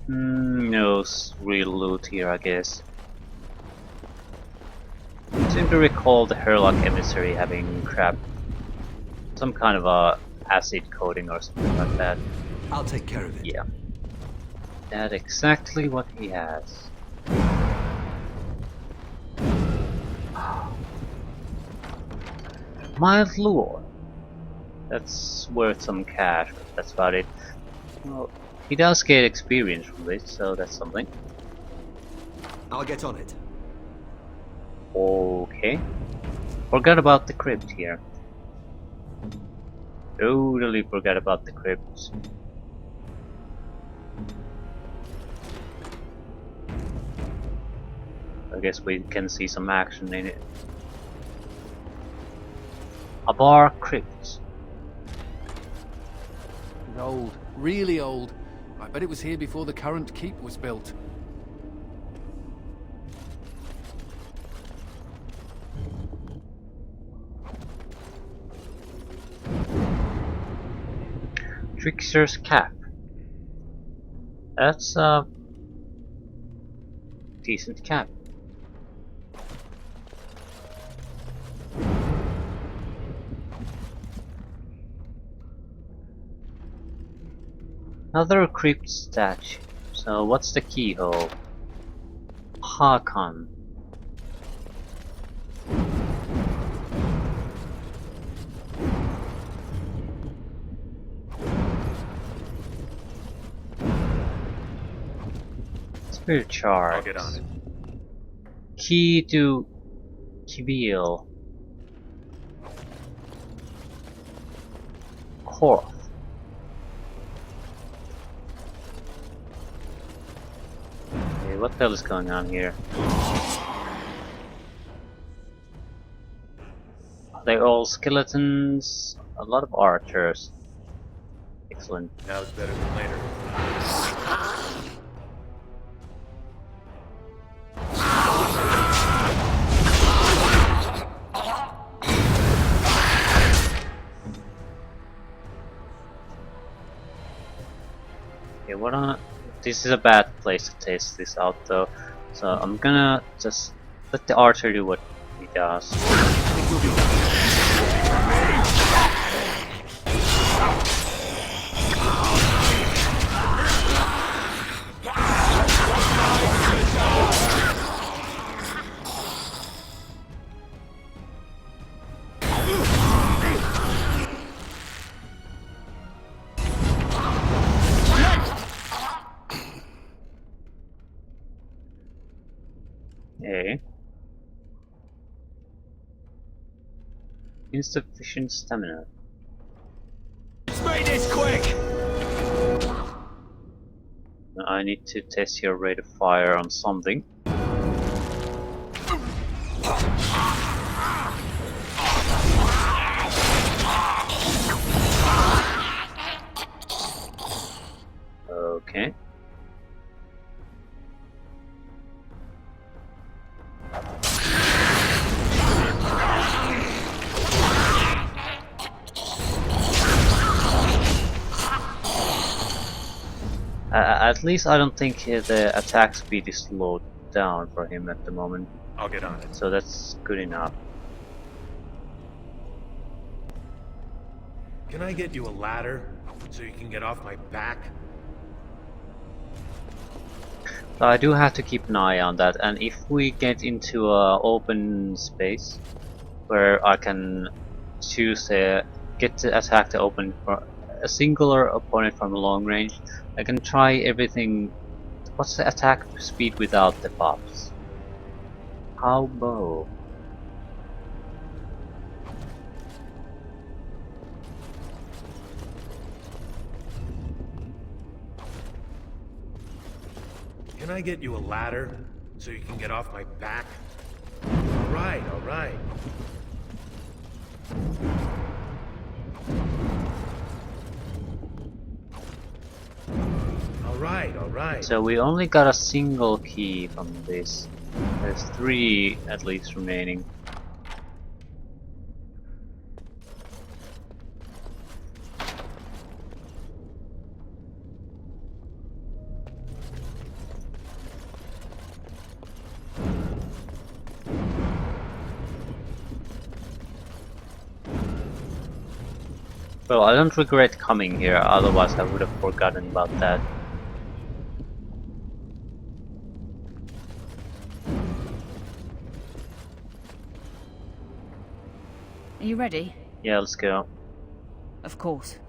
No real loot here, I guess. I seem to recall the Herlock emissary having some kind of a acid coating or something like that. I'll take care of it. Yeah. That's exactly what he has. Mild lure. That's worth some cash, but that's about it. Well, he does get experience from this, so that's something. I'll get on it. Okay. Forgot about the crypt here. Totally forgot about the crypts. I guess we can see some action in it. Abar Crypt. It's old, really old. I bet it was here before the current keep was built. Trickster's Cap. That's a decent cap. Another crypt statue. So what's the keyhole? Hakan. Spirit Charge. I'll get on it. Key to Kibil. Korath. Okay, what the hell is going on here? They're all skeletons, a lot of archers. Excellent. Now it's better than later. Okay, this is a bad place to test this out though, so I'm gonna just let the archer do what he does. Okay. Insufficient stamina. Let's make this quick! I need to test your rate of fire on something. Okay. At least I don't think the attack speed is slowed down for him at the moment. I'll get on it. So that's good enough. Can I get you a ladder so you can get off my back? So I do have to keep an eye on that, and if we get into a open space where I can choose get to attack the open for a singular opponent from long range, I can try everything. What's the attack speed without the buffs? How bow? Can I get you a ladder so you can get off my back? Alright, alright. Alright. So we only got a single key from this. There's 3 at least remaining. Well, I don't regret coming here, otherwise I would have forgotten about that. Are you ready? Yeah, let's go. Of course.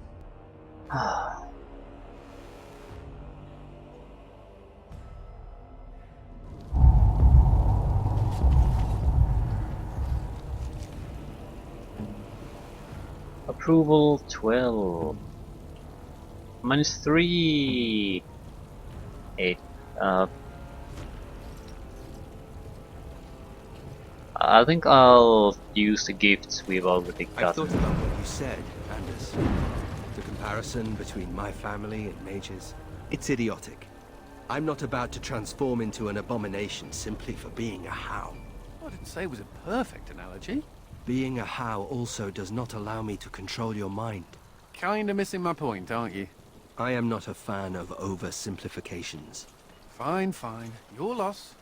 Approval 12. -3. 8. I think I'll use the gifts we've already I gotten. thought about what you said, Anders. The comparison between my family and Mage's. It's idiotic. I'm not about to transform into an abomination simply for being a How. I didn't say it was a perfect analogy. Being a How also does not allow me to control your mind. Kinda missing my point, aren't you? I am not a fan of oversimplifications. Fine, fine. Your loss.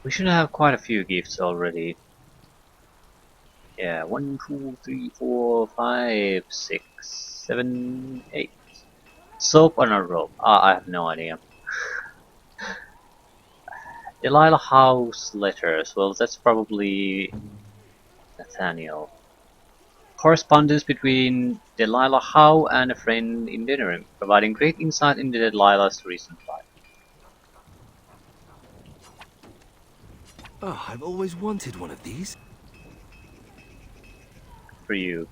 We should have quite a few gifts already. Yeah, 1, 2, 3, 4, 5, 6, 7, 8. Soap on a rope. I have no idea. Delilah Howe's letters. Well, that's probably Nathaniel. Correspondence between Delilah Howe and a friend in Dinnerim, providing great insight into Delilah's recent life. Oh, I've always wanted one of these. For you.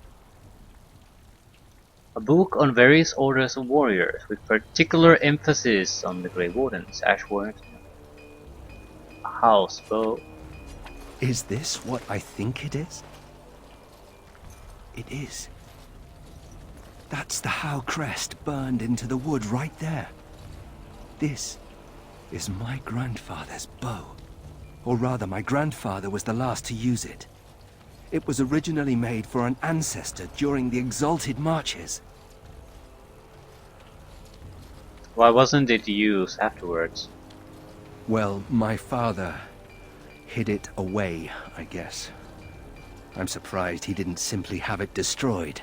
A book on various orders of warriors, with particular emphasis on the Grey Wardens, Ashworth, Housebow. Is this what I think it is? It is. That's the How crest burned into the wood right there. This is my grandfather's bow. Or rather, my grandfather was the last to use it. It was originally made for an ancestor during the Exalted Marches. Why wasn't it used afterwards? Well, my father hid it away, I guess. I'm surprised he didn't simply have it destroyed.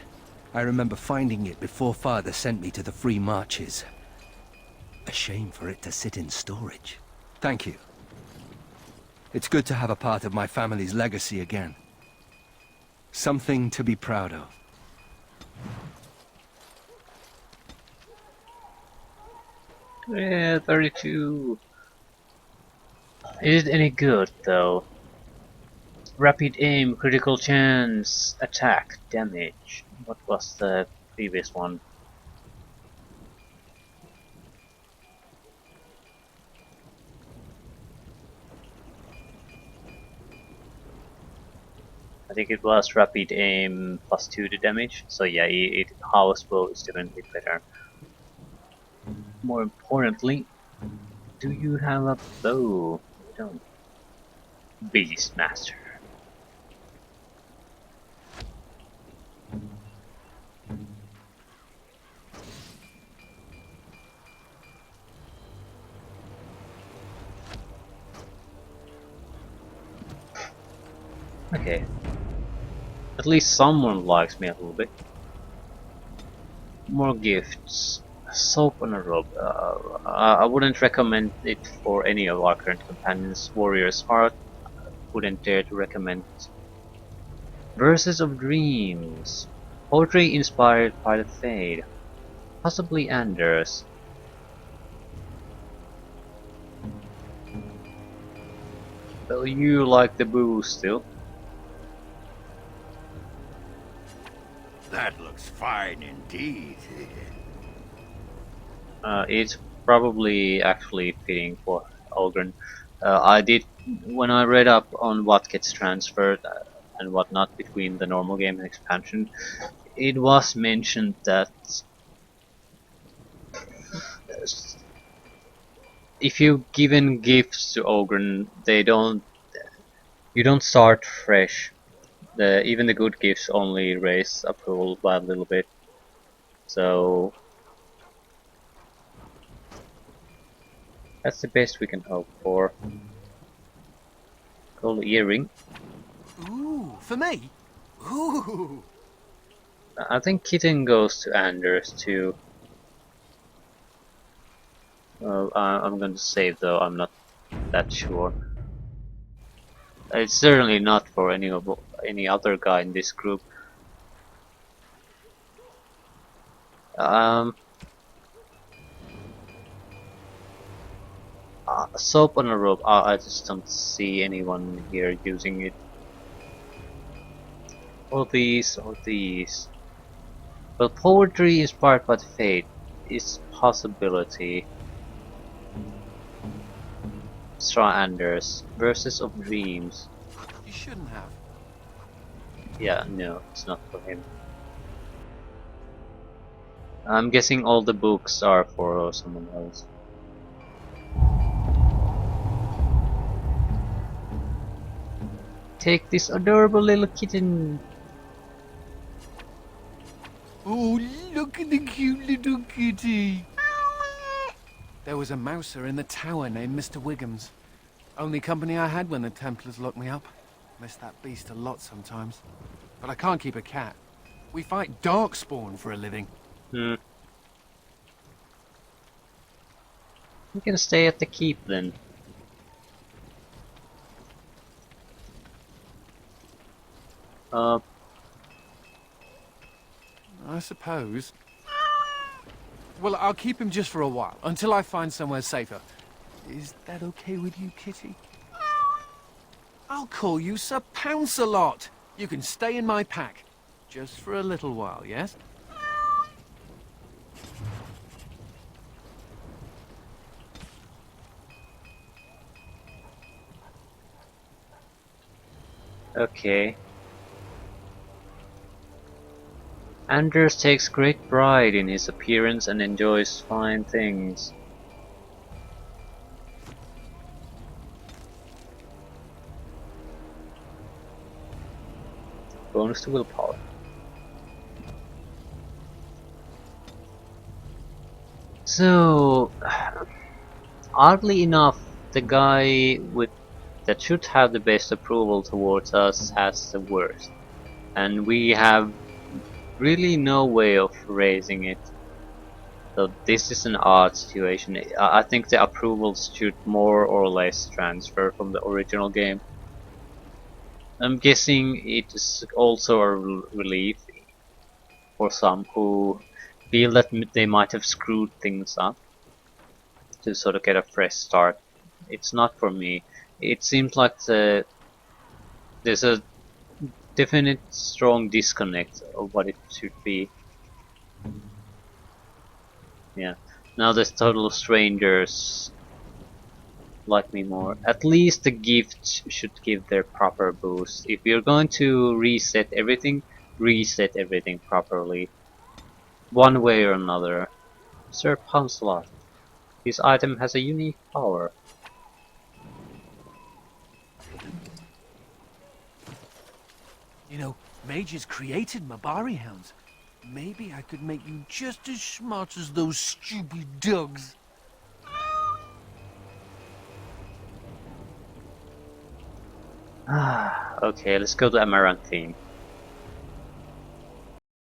I remember finding it before Father sent me to the Free Marches. A shame for it to sit in storage. Thank you. It's good to have a part of my family's legacy again. Something to be proud of. Yeah, 32. Is it any good though? Rapid aim, critical chance, attack, damage. What was the previous one? I think it was rapid aim +2 to damage. So yeah, Housebow is definitely better. More importantly, do you have a bow? You don't. Beastmaster. Okay. At least someone likes me a little bit. More gifts. Soap on a rope. I wouldn't recommend it for any of our current companions. Warrior's Heart. Wouldn't dare to recommend. Verses of Dreams. Poetry inspired by the Fade. Possibly Anders. So you like the boo still? That looks fine indeed. It's probably actually fitting for Ogryn. I did, when I read up on what gets transferred and whatnot between the normal game and expansion, it was mentioned that if you given gifts to Ogryn, you don't start fresh. Even the good gifts only raise approval by a little bit. So that's the best we can hope for. Gold earring. Ooh, for me? Ooh. I think Kitten goes to Anders too. I'm going to save though, I'm not that sure. It's certainly not for any other guy in this group. Soap on a rope. I just don't see anyone here using it. Or these, or these. Well, poetry inspired by fate is possibility. Straw Anders, Verses of Dreams. You shouldn't have. Yeah, no, it's not for him. I'm guessing all the books are for someone else. Take this adorable little kitten. Oh, look at the cute little kitty. There was a mouser in the tower named Mr. Wiggums. Only company I had when the Templars locked me up. Miss that beast a lot sometimes. But I can't keep a cat. We fight Darkspawn for a living. You can stay at the keep then. I suppose. Well, I'll keep him just for a while, until I find somewhere safer. Is that okay with you, Kitty? I'll call you Sir Pounce-a-Lot. You can stay in my pack. Just for a little while, yes? Okay. Anders takes great pride in his appearance and enjoys fine things. Bonus to willpower. So, oddly enough, the guy that should have the best approval towards us has the worst, and we have really no way of raising it. So this is an odd situation. I think the approvals should more or less transfer from the original game. I'm guessing it is also a relief for some who feel that they might have screwed things up to sort of get a fresh start. It's not for me. It seems like there's a definite strong disconnect of what it should be. Yeah. Now there's total strangers like me more. At least the gifts should give their proper boost. If you're going to reset everything properly. One way or another. Sir Pounce-a-Lot. This item has a unique power. You know, mages created Mabari hounds. Maybe I could make you just as smart as those stupid dogs. Okay, let's go to Amaranthine.